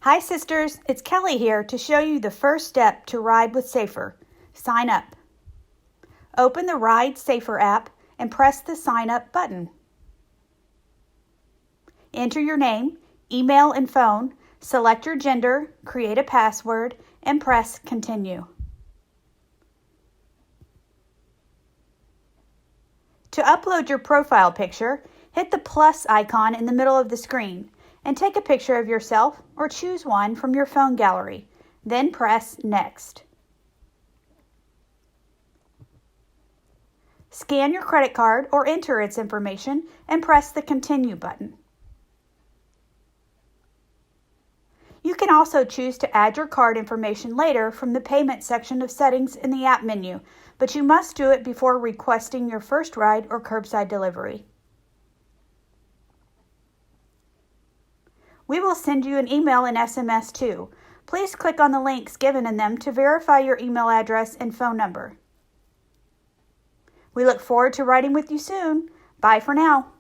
Hi sisters, it's Kelly here to show you the first step to ride with Safr. Sign up. Open the Ridesharing app and press the Sign Up button. Enter your name, email, and phone, select your gender, create a password, and press Continue. To upload your profile picture, hit the plus icon in the middle of the screen and take a picture of yourself or choose one from your phone gallery. Then press Next. Scan your credit card or enter its information and press the Continue button. You can also choose to add your card information later from the Payment section of Settings in the app menu, but you must do it before requesting your first ride or curbside delivery. We will send you an email and SMS too. Please click on the links given in them to verify your email address and phone number. We look forward to riding with you soon. Bye for now.